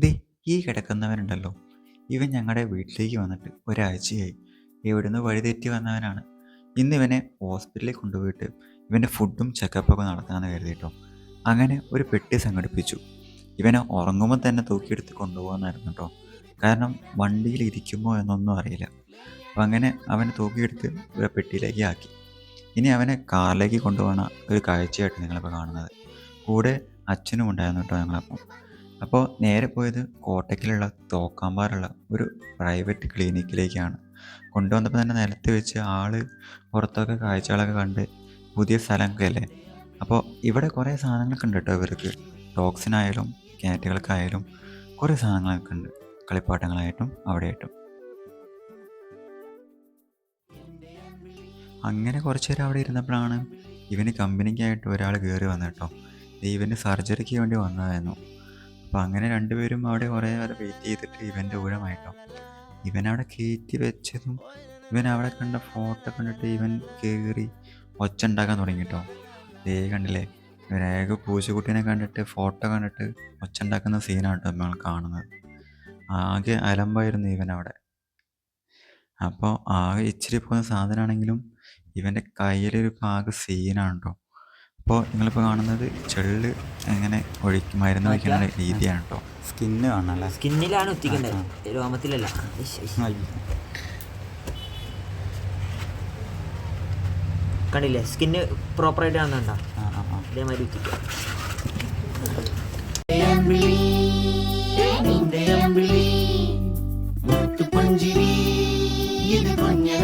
ദേ ഈ കിടക്കുന്നവനുണ്ടല്ലോ, ഇവൻ ഞങ്ങളുടെ വീട്ടിലേക്ക് വന്നിട്ട് ഒരാഴ്ചയായി. എവിടുന്ന് വഴിതെറ്റി വന്നവനാണ്. ഇന്ന് ഇവനെ ഹോസ്പിറ്റലിൽ കൊണ്ടുപോയിട്ട് ഇവൻ്റെ ഫുഡും ചെക്കപ്പൊക്കെ നടത്താമെന്ന് കരുതിയിട്ടോ. അങ്ങനെ ഒരു പെട്ടി സംഘടിപ്പിച്ചു. ഇവനെ ഉറങ്ങുമ്പോൾ തന്നെ തൂക്കിയെടുത്ത് കൊണ്ടുപോകാമെന്നായിരുന്നു കേട്ടോ. കാരണം വണ്ടിയിൽ ഇരിക്കുമോ എന്നൊന്നും അറിയില്ല. അപ്പം അങ്ങനെ അവനെ തൂക്കിയെടുത്ത് ഒരു പെട്ടിയിലേക്ക് ആക്കി. ഇനി അവനെ കാറിലേക്ക് കൊണ്ടുപോകുന്ന ഒരു കാഴ്ചയായിട്ട് നിങ്ങളിപ്പോൾ കാണുന്നത്. കൂടെ അച്ഛനും ഉണ്ടായിരുന്നു കേട്ടോ ഞങ്ങളപ്പം. അപ്പോൾ നേരെ പോയത് കോട്ടയ്ക്കലുള്ള തോക്കാമ്പാറുള്ള ഒരു പ്രൈവറ്റ് ക്ലിനിക്കിലേക്കാണ്. കൊണ്ടുവന്നപ്പോൾ തന്നെ നിലത്ത് വെച്ച് ആള് പുറത്തൊക്കെ കാഴ്ചകളൊക്കെ കണ്ട് പുതിയ സ്ഥലമൊക്കെ അല്ലേ. അപ്പോൾ ഇവിടെ കുറേ സാധനങ്ങളൊക്കെ ഉണ്ട് കേട്ടോ ഇവർക്ക്. ഡോഗ്സിനായാലും ക്യാറ്റുകൾക്കായാലും കുറേ സാധനങ്ങളൊക്കെ ഉണ്ട്, കളിപ്പാട്ടങ്ങളായിട്ടും അവിടെയായിട്ടും. അങ്ങനെ കുറച്ച് നേരം അവിടെ ഇരുന്നപ്പോഴാണ് ഇവന് കമ്പനിക്കായിട്ട് ഒരാൾ കയറി വന്നു കേട്ടോ. ഇവന് സർജറിക്ക് വേണ്ടി വന്നതായിരുന്നു. അപ്പോൾ അങ്ങനെ രണ്ടുപേരും അവിടെ കുറേ നേരം വെയിറ്റ് ചെയ്തിട്ട് ഇവൻ്റെ ഊഴമായിട്ടോ. ഇവനവിടെ കയറ്റി വെച്ചതും ഇവൻ അവിടെ കണ്ട ഫോട്ടോ കണ്ടിട്ട് ഇവൻ കയറി ഒച്ച ഉണ്ടാക്കാൻ തുടങ്ങി കേട്ടോ. കണ്ടില്ലേ, ഇവനേക പൂച്ചക്കുട്ടീനെ കണ്ടിട്ട് ഫോട്ടോ കണ്ടിട്ട് ഒച്ച ഉണ്ടാക്കുന്ന സീനാണ് കേട്ടോ നമ്മൾ കാണുന്നത്. ആകെ അലമ്പായിരുന്നു ഇവനവിടെ. അപ്പോൾ ആകെ ഇച്ചിരി പോകുന്ന സാധനമാണെങ്കിലും ഇവൻ്റെ കയ്യിലൊരു ആകെ സീനാണ് കേട്ടോ. അപ്പോൾ നിങ്ങളിപ്പോൾ കാണുന്നത് ചെള്ള് എങ്ങനെ മരുന്ന് ഒഴിക്കുന്ന രീതിയാണ് കേട്ടോ. സ്കിന്ന് കാണാനല്ലേ, സ്കിന്നിലാണ് ഒത്തിക്കേണ്ടത്, രോമത്തിലല്ല. കണ്ടില്ലേ, സ്കിന്ന് പ്രോപ്പറായിട്ട് കാണുന്നുണ്ടോ? ഇതേമാതിരി ഒത്തിക്കുക.